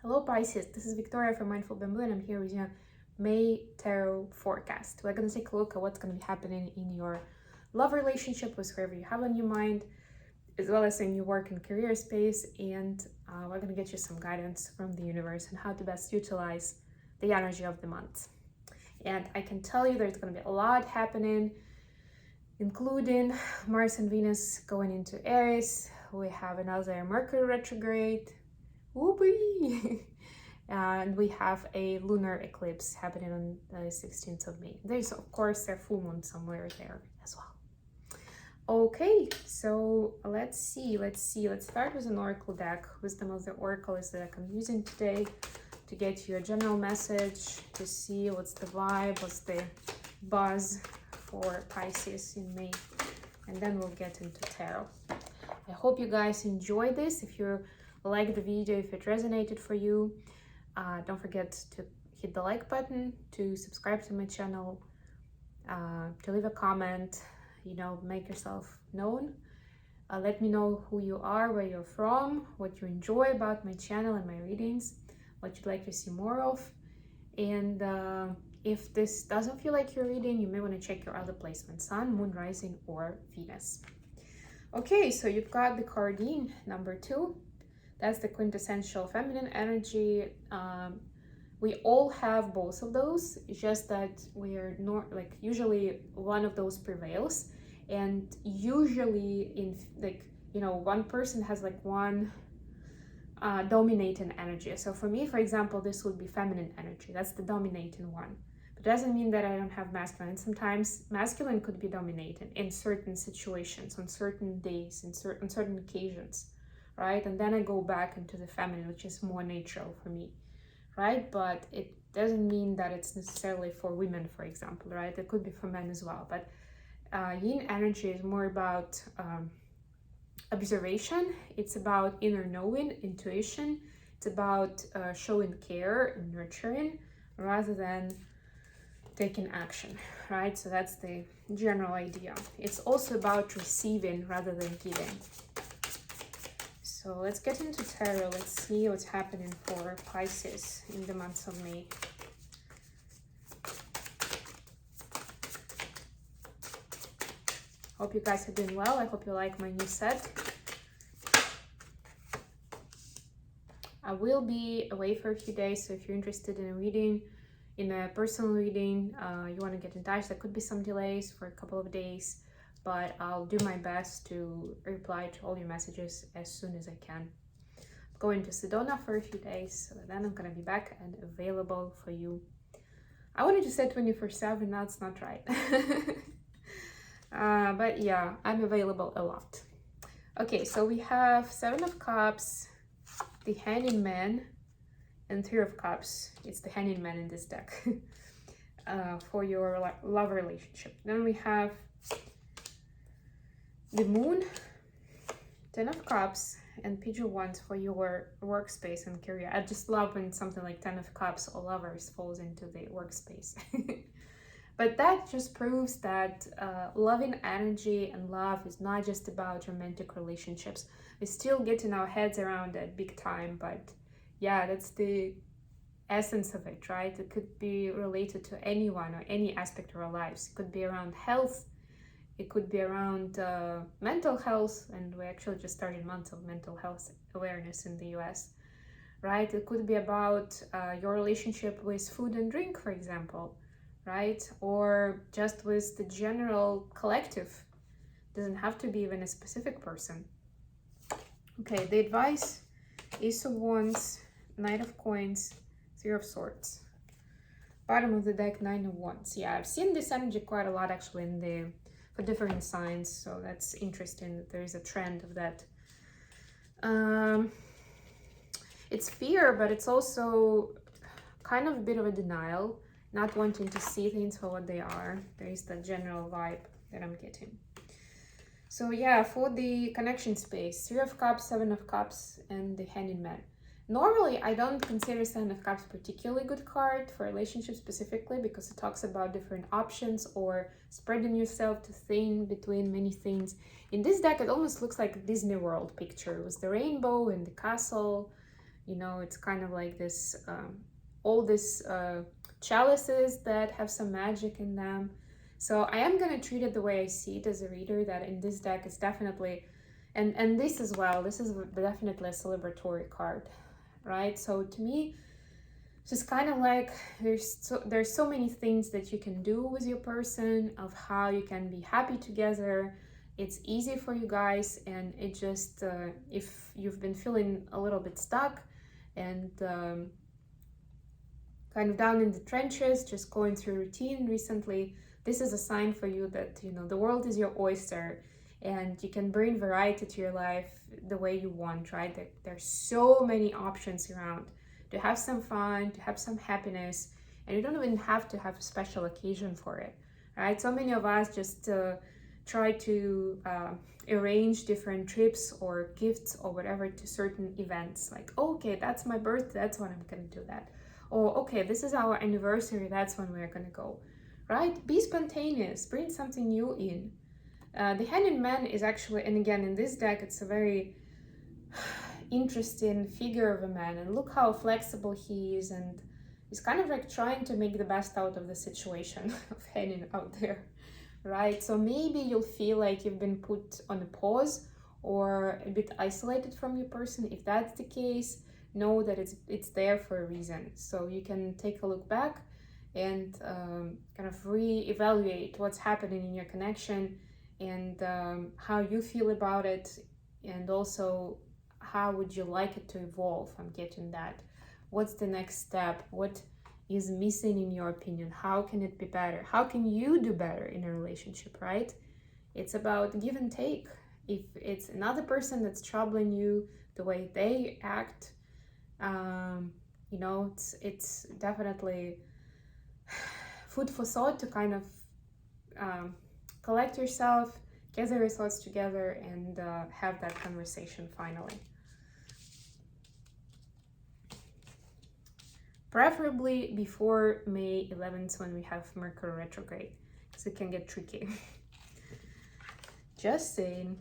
Hello Pisces, this is Victoria from Mindful Bamboo and I'm here with your May Tarot forecast. We're going to take a look at what's going to be happening in your love relationship with whoever you have on your mind, as well as in your work and career space, and we're going to get you some guidance from the universe on how to best utilize the energy of the month. And I can tell you there's going to be a lot happening, including Mars and Venus going into Aries. We have another Mercury retrograde. Whoopee! And we have a lunar eclipse happening on the 16th of May. There's, of course, a full moon somewhere there as well. Okay, so let's see. Let's start with an oracle deck. Wisdom of the Oracle is the deck I'm using today to get you a general message, to see what's the vibe, what's the buzz for Pisces in May. And then we'll get into tarot. I hope you guys enjoy this. If you like the video, if it resonated for you, don't forget to hit the like button, to subscribe to my channel, to leave a comment, make yourself known. Let me know who you are, where you're from, what you enjoy about my channel and my readings, what you'd like to see more of. And if this doesn't feel like your reading, you may want to check your other placements: Sun, Moon, Rising, or Venus. Okay, so you've got the caree number 2. That's the quintessential feminine energy. We all have both of those. It's just that we're not usually one of those prevails, and usually one person has one dominating energy. So for me, for example, this would be feminine energy. That's the dominating one. But it doesn't mean that I don't have masculine. And sometimes masculine could be dominating in certain situations, on certain days, on certain occasions. Right? And then I go back into the feminine, which is more natural for me, right? But it doesn't mean that it's necessarily for women, for example, right? It could be for men as well. But yin energy is more about observation. It's about inner knowing, intuition. It's about showing care and nurturing rather than taking action, right? So that's the general idea. It's also about receiving rather than giving. So let's get into tarot. Let's see what's happening for Pisces in the month of May. Hope you guys are doing well. I hope you like my new set. I will be away for a few days, so if you're interested in a reading, in a personal reading, you want to get in touch, there could be some delays for a couple of days. But I'll do my best to reply to all your messages as soon as I can. I'm going to Sedona for a few days, so then I'm going to be back and available for you. I wanted to say 24/7, that's not right. But yeah, I'm available a lot. Okay, so we have 7 of Cups, the Hanging Man, and 3 of Cups. It's the Hanging Man in this deck for your love relationship. Then we have the Moon, 10 of Cups, and Page of Wands for your workspace and career. I just love when something like 10 of Cups or Lovers falls into the workspace. But that just proves that loving energy and love is not just about romantic relationships. We're still getting our heads around it big time, but yeah, that's the essence of it, right? It could be related to anyone or any aspect of our lives. It could be around health. It could be around mental health, and we actually just started months of mental health awareness in the US, right? It could be about your relationship with food and drink, for example, right? Or just with the general collective. It doesn't have to be even a specific person. Okay, the advice: Ace of Wands, Knight of Coins, 3 of Swords. Bottom of the deck, 9 of Wands. Yeah, I've seen this energy quite a lot actually for different signs, so that's interesting that there is a trend of that. It's fear, but it's also kind of a bit of a denial, not wanting to see things for what they are. There is that general vibe that I'm getting. So yeah, for the connection space, 3 of Cups, 7 of Cups, and the Hanging Man. Normally, I don't consider 7 of Cups a particularly good card for relationships specifically because it talks about different options or spreading yourself to thin between many things. In this deck, it almost looks like a Disney World picture with the rainbow and the castle You know, it's kind of like this, all this chalices that have some magic in them. So I am going to treat it the way I see it as a reader, that in this deck it's definitely, and this as well, this is definitely a celebratory card, right? So to me, it's just kind of like there's so many things that you can do with your person, of how you can be happy together. It's easy for you guys, and it just, if you've been feeling a little bit stuck and kind of down in the trenches, just going through routine recently, this is a sign for you that, you know, the world is your oyster and you can bring variety to your life the way you want, right? There's so many options around to have some fun, to have some happiness, and you don't even have to have a special occasion for it, right? So many of us just try to arrange different trips or gifts or whatever to certain events, like, oh, okay, that's my birthday, that's when I'm gonna do that. Or, okay, this is our anniversary, that's when we're gonna go, right? Be spontaneous, bring something new in. The Hanged Man is actually, and again, in this deck, it's a very interesting figure of a man, and look how flexible he is, and he's kind of like trying to make the best out of the situation of hanging out there, right? So maybe you'll feel like you've been put on a pause or a bit isolated from your person. If that's the case, know that it's there for a reason. So you can take a look back and kind of re-evaluate what's happening in your connection, and how you feel about it, and also how would you like it to evolve. I'm getting that. What's the next step? What is missing in your opinion? How can it be better? How can you do better in a relationship, right? It's about give and take. If it's another person that's troubling you, the way they act, you know, it's definitely food for thought to kind of collect yourself, gather your thoughts together, and have that conversation finally. Preferably before May 11th, when we have Mercury retrograde, because it can get tricky. Just saying.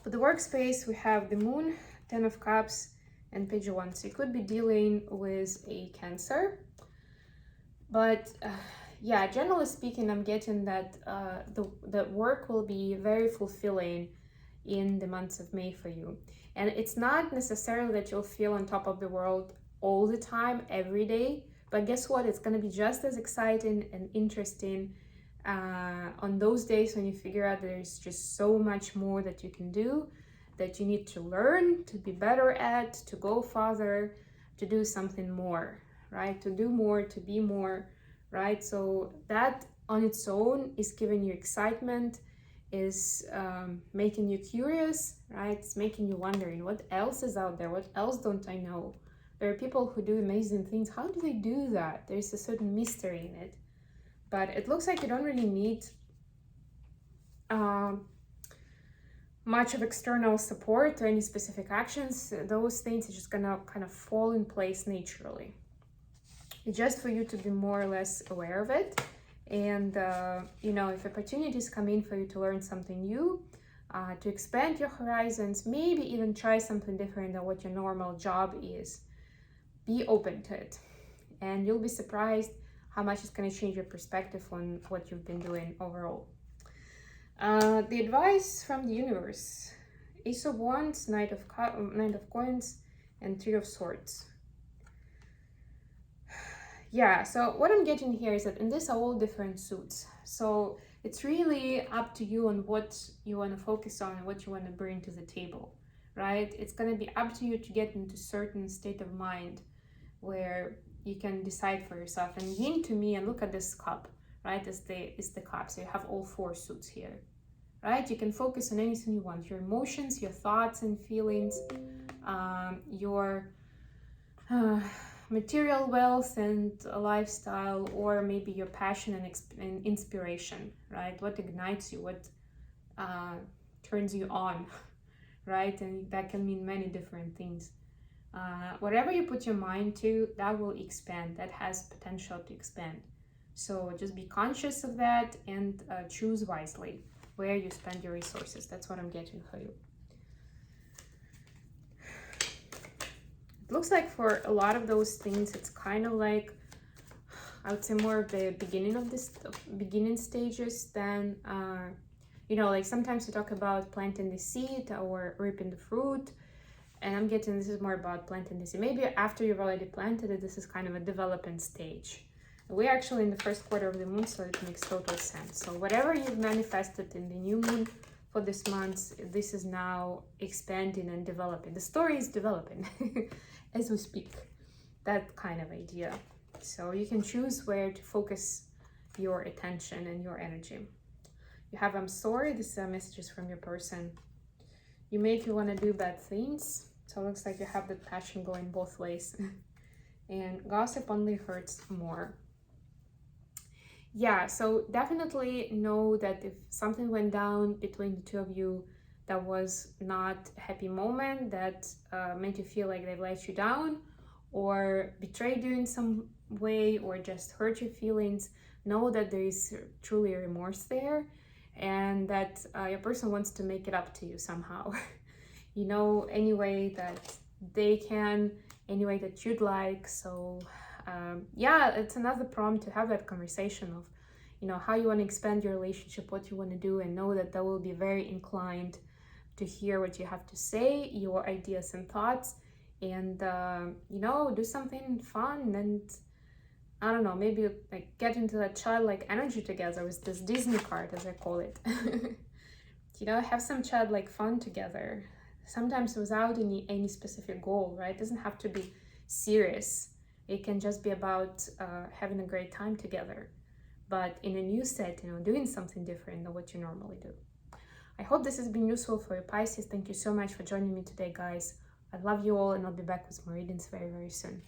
For the workspace, we have the Moon, Ten of Cups, and Page of Wands. So you could be dealing with a Cancer. But yeah, generally speaking, I'm getting that the work will be very fulfilling in the months of May for you. And it's not necessarily that you'll feel on top of the world all the time, every day. But guess what? It's going to be just as exciting and interesting on those days when you figure out there's just so much more that you can do, that you need to learn, to be better at, to go farther, to do something more, right? To do more, to be more, right? So that on its own is giving you excitement, is making you curious, right? It's making you wondering what else is out there, what else don't I know? There are people who do amazing things. How do they do that? There's a certain mystery in it. But it looks like you don't really need much of external support or any specific actions. Those things are just gonna kind of fall in place naturally. It's just for you to be more or less aware of it. And, you know, if opportunities come in for you to learn something new, to expand your horizons, maybe even try something different than what your normal job is, be open to it. And you'll be surprised how much it's going to change your perspective on what you've been doing overall. The advice from the universe: Ace of Wands, Knight of Coins, and Three of Swords. Yeah, so what I'm getting here is that, and these are all different suits. So it's really up to you on what you want to focus on and what you want to bring to the table, right? It's going to be up to you to get into certain state of mind where you can decide for yourself. And yin to me, and look at this cup, right? It's the cup. So you have all four suits here, right? You can focus on anything you want: your emotions, your thoughts and feelings, your material wealth and lifestyle, or maybe your passion and inspiration, right? What ignites you, what turns you on, right? And that can mean many different things. Whatever you put your mind to, that will expand, that has potential to expand. So just be conscious of that and choose wisely where you spend your resources. That's what I'm getting for you. looks like for a lot of those things, it's kind of like, I would say more of the beginning of this beginning stages than, you know, like sometimes we talk about planting the seed or reaping the fruit. And I'm getting this is more about planting the seed. Maybe after you've already planted it, this is kind of a development stage. We're actually in the first quarter of the moon, so it makes total sense. So whatever you've manifested in the new moon for this month, this is now expanding and developing. The story is developing as we speak. That kind of idea. So you can choose where to focus your attention and your energy. You have, I'm sorry, this is messages from your person. You make you want to do bad things. So it looks like you have the passion going both ways. And gossip only hurts more. Yeah, so definitely know that if something went down between the two of you that was not a happy moment, that made you feel like they've let you down or betrayed you in some way or just hurt your feelings, know that there is truly a remorse there, and that your person wants to make it up to you somehow. You know, any way that they can, any way that you'd like. So yeah, it's another prompt to have that conversation of, you know, how you want to expand your relationship, what you want to do, and know that they will be very inclined to hear what you have to say, your ideas and thoughts, and you know, do something fun and I don't know, maybe like get into that childlike energy together with this Disney card, as I call it. You know, have some childlike fun together, sometimes without any specific goal, right? It doesn't have to be serious. It can just be about having a great time together, but in a new set, you know, doing something different than what you normally do. I hope this has been useful for you, Pisces. Thank you so much for joining me today, guys. I love you all, and I'll be back with more readings very, very soon.